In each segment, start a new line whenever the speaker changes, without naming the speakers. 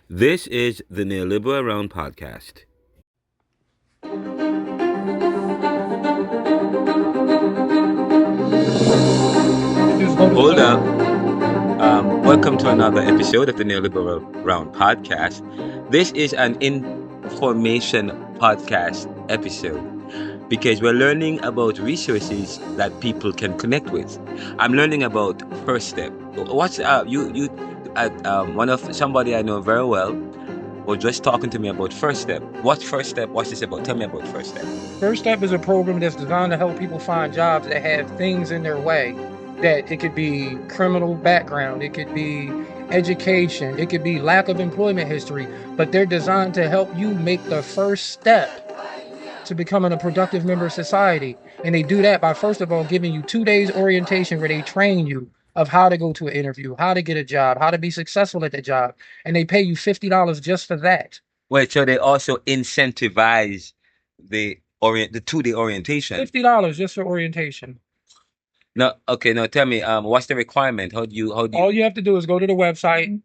This is the Neoliberal Around podcast. Hold up. Welcome to another episode of the Neoliberal Around podcast. This is an information podcast episode because we're learning about resources that people can connect with. I'm learning about First Step. What's one of somebody I know very well was just talking to me about First Step. What's First Step? What's this about? Tell me about First Step.
First Step is a program that's designed to help people find jobs that have things in their way. That it could be criminal background, it could be education, it could be lack of employment history, but they're designed to help you make the first step to becoming a productive member of society. And they do that by, first of all, giving you 2 days orientation where they train you of how to go to an interview, how to get a job, how to be successful at the job. And they pay you $50 just for that.
Wait, so they also incentivize the 2-day orientation.
$50 just for orientation.
No, okay, now tell me, what's the requirement? How do you
All you have to do is go to the website.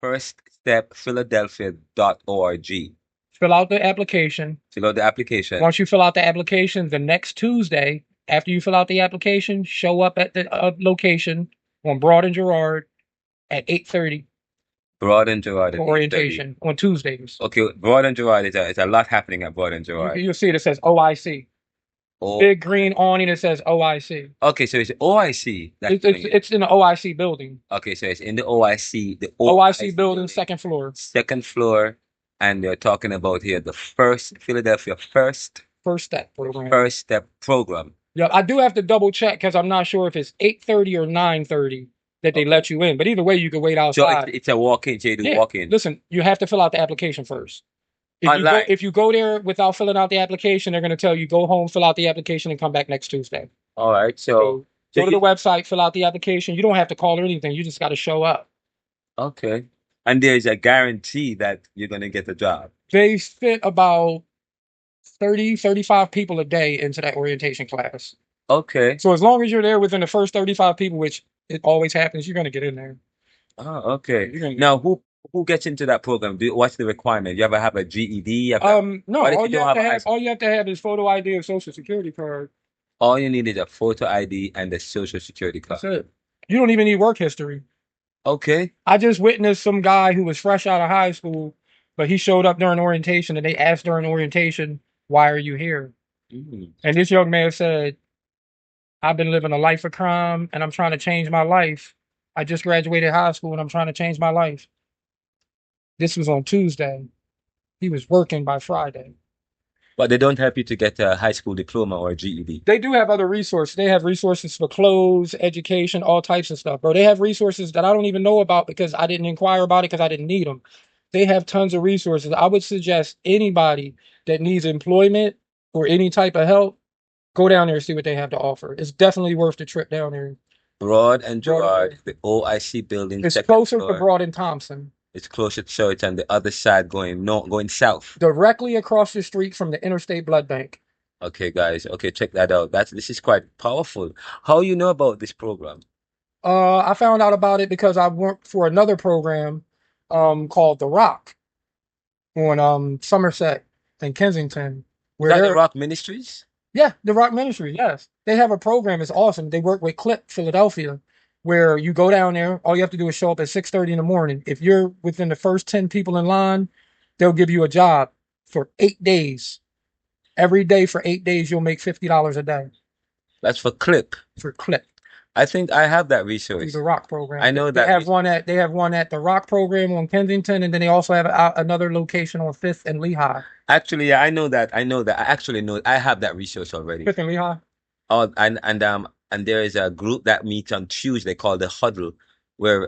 firststepphiladelphia.org.
Fill out the application.
Fill out the application.
Once you fill out the application, the next Tuesday, after you fill out the application, show up at the location on Broad and Girard at 8:30
Broad and Girard.
for orientation on Tuesdays.
Okay, Broad and Girard, it's a lot happening at Broad and Girard.
You'll see it says OIC. Big green awning that says OIC.
Okay, so it's OIC.
It's in the OIC building.
Okay, so it's in the OIC. The
OIC building, second floor.
Second floor. And they're talking about here the Philadelphia First
Step program.
First Step program.
Yeah, I do have to double check because I'm not sure if it's 8:30 or 9:30 that they let you in. But either way, you can wait outside.
So it's a walk-in. So you do walk-in.
Listen, you have to fill out the application first. If you go there without filling out the application, they're going to tell you go home, fill out the application, and come back next Tuesday.
All right. So
go to the website, fill out the application. You don't have to call or anything. You just got to show up.
Okay. And there's a guarantee that you're going to get a job.
They fit about 30, 35 people a day into that orientation class.
Okay.
So as long as you're there within the first 35 people, which it always happens, you're going to get in there.
Oh, okay. Now, who gets into that program? What's the requirement? You ever have a GED?
No. All you have to have is photo ID and social security card.
All you need is a photo ID and a social security card.
That's it. You don't even need work history.
Okay.
I just witnessed some guy who was fresh out of high school, but he showed up during orientation and they asked during orientation, "Why are you here?" Mm-hmm. And this young man said, "I've been living a life of crime and I'm trying to change my life. I just graduated high school and I'm trying to change my life." This was on Tuesday. He was working by Friday.
But they don't help you to get a high school diploma or a GED.
They do have other resources. They have resources for clothes, education, all types of stuff, bro. They have resources that I don't even know about because I didn't inquire about it because I didn't need them. They have tons of resources. I would suggest anybody that needs employment or any type of help, go down there and see what they have to offer. It's definitely worth the trip down there.
Broad and Girard, the OIC building.
It's closer to Broad and Thompson.
It's closer, so it's on the other side going south.
Directly across the street from the Interstate Blood Bank.
Okay, guys. Okay, check that out. This is quite powerful. How you know about this program?
I found out about it because I worked for another program called The Rock on Somerset and Kensington.
Is that the Rock Ministries?
Yeah, the Rock Ministries, yes. They have a program. It's awesome. They work with CLIP Philadelphia, where you go down there. All you have to do is show up at 6:30 in the morning. If you're within the first 10 people in line, they'll give you a job for 8 days. Every day for 8 days, you'll make $50 a day.
That's for CLIP.
For CLIP.
I think I have that resource.
The Rock program.
I know that.
They have one at the Rock program on Kensington, and then they also have another location on 5th and Lehigh.
Actually, yeah, I know that. I actually know. I have that resource already.
5th and Lehigh.
Oh, and there is a group that meets on Tuesday called the Huddle, where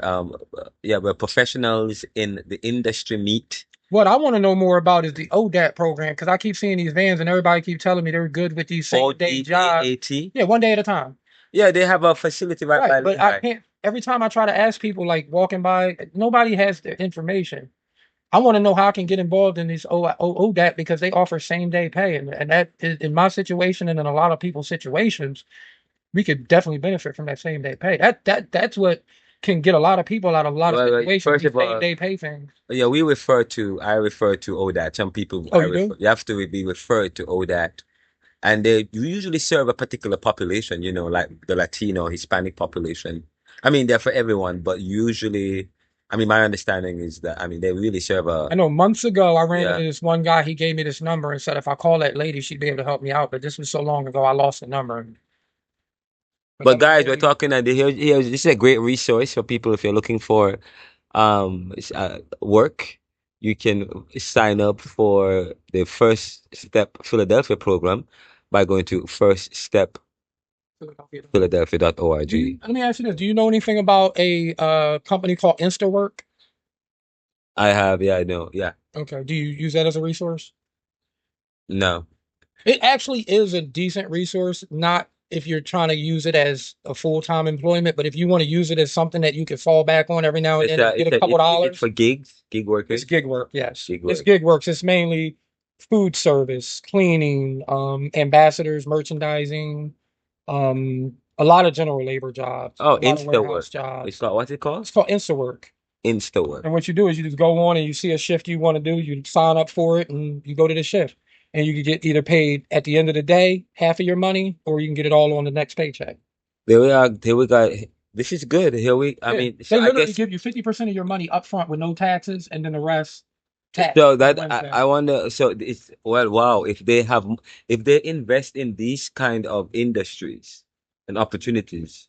where professionals in the industry meet.
What I want to know more about is the ODAT program, because I keep seeing these vans and everybody keep telling me they're good with these same-day jobs. Yeah, 1 day at a time.
Yeah, they have a facility right by.
But I can't. Every time I try to ask people, like walking by, nobody has the information. I want to know how I can get involved in this ODAT because they offer same-day pay, and that is, in my situation and in a lot of people's situations, we could definitely benefit from that same-day pay. That's what can get a lot of people out of a lot of
Well,
situations.
first
These
of
same
all,
day pay things.
yeah, I refer to ODAT. Some people,
Oh, you do?
you have to be referred to ODAT. And they usually serve a particular population, like the Latino, Hispanic population. I mean, they're for everyone, but usually, I mean, my understanding is that, I mean, they really serve
I know months ago I ran
yeah.
into this one guy. He gave me this number and said if I call that lady, she'd be able to help me out. But this was so long ago, I lost the number. But
But
that was
guys, we're
really
talking, and this is a great resource for people if you're looking for work. You can sign up for the First Step Philadelphia program by going to
Philadelphia.
firststepphiladelphia.org.
Let me ask you this: do you know anything about a company called InstaWork?
I have, yeah, I know, yeah.
Okay. Do you use that as a resource?
No.
It actually is a decent resource, not if you're trying to use it as a full-time employment, but if you want to use it as something that you can fall back on every now and then and get a couple
Is it
dollars.
for gigs, gig
It's
workers?
gig work, yes.
Gig
It's
work.
gig works. It's mainly food service, cleaning, ambassadors, merchandising, a lot of general labor jobs,
Oh,
a lot of
Insta
warehouse
work. It's
jobs.
called, what's it called?
It's called InstaWork.
Insta work.
And what you do is you just go on and you see a shift you want to do, you sign up for it and you go to the shift. And you can get either paid at the end of the day, half of your money, or you can get it all on the next paycheck.
There we are. Here we got. This is good. I
Yeah.
mean, so
They
I
literally
guess
give you 50% of your money up front with no taxes, and then the rest tax
so
on
that
Wednesday.
I wonder. So it's well, wow. If they invest in these kind of industries and opportunities,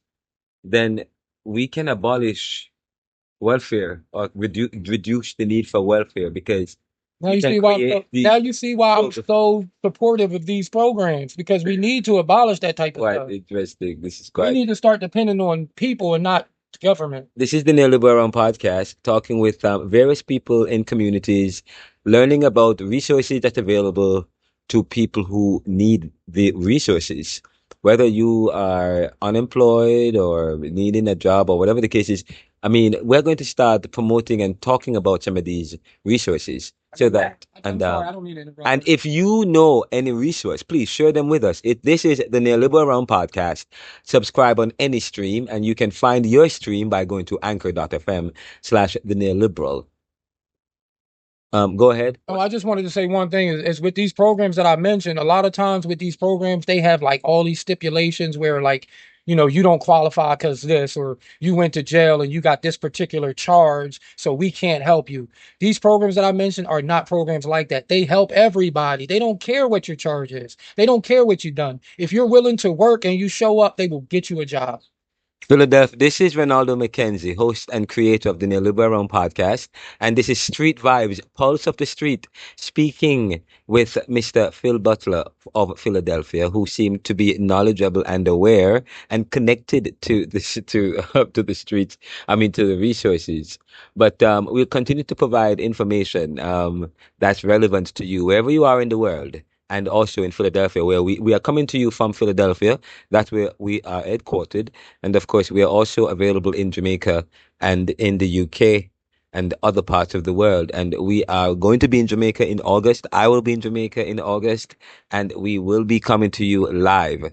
then we can abolish welfare or reduce the need for welfare because
Now
we
you
can
see why
create
now
these.
you see why I'm
So
so supportive of these programs because we need to abolish that type of
quite
stuff.
interesting. This is
We
quite.
need to start depending on people and not government.
This is the Neoliberal podcast, talking with various people in communities, learning about resources that are available to people who need the resources. Whether you are unemployed or needing a job or whatever the case is, I mean, we're going to start promoting and talking about some of these resources so that,
I'm sorry, I don't mean to interrupt.
and if you know any resource, please share them with us. This is the Neoliberal Round Podcast. Subscribe on any stream, and you can find your stream by going to anchor.fm/the Neoliberal. Go ahead.
Oh, I just wanted to say one thing is with these programs that I mentioned, a lot of times with these programs, they have like all these stipulations where like, you don't qualify because this, or you went to jail and you got this particular charge, so we can't help you. These programs that I mentioned are not programs like that. They help everybody. They don't care what your charge is. They don't care what you've done. If you're willing to work and you show up, they will get you a job.
Philadelphia. This is Renaldo McKenzie, host and creator of the Neoliberal podcast. And this is Street Vibes, Pulse of the Street, speaking with Mr. Phil Butler of Philadelphia, who seemed to be knowledgeable and aware and connected to to the streets, I mean, to the resources. But we'll continue to provide information that's relevant to you, wherever you are in the world. And also in Philadelphia, where we are coming to you from Philadelphia. That's where we are headquartered. And of course, we are also available in Jamaica and in the UK and other parts of the world. And we are going to be in Jamaica in August. I will be in Jamaica in August, and we will be coming to you live.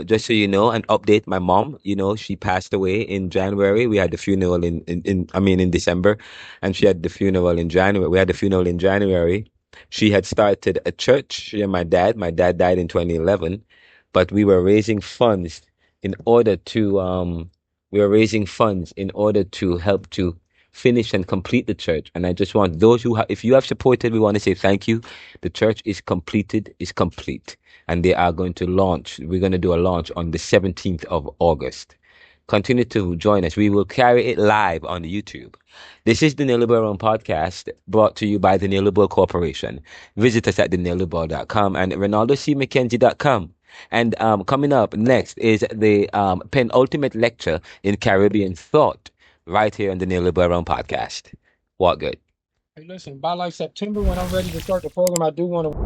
Just so you know, an update, my mom, she passed away in January. We had the funeral in December, and she had the funeral in January. We had the funeral in January. She had started a church. She and my dad. My dad died in 2011, but in order to we were raising funds in order to help to finish and complete the church. And I just want those if you have supported, we want to say thank you. The church is complete, and they are going to launch. We're going to do a launch on the 17th of August. Continue to join us. We will carry it live on YouTube. This is the Neoliberal podcast brought to you by the Neoliberal Corporation. Visit us at theneoliberal.com and renaldocmckenzie.com. And coming up next is the penultimate lecture in Caribbean thought right here on the Neoliberal podcast. What good?
Hey, listen, by like September when I'm ready to start the program, I do want to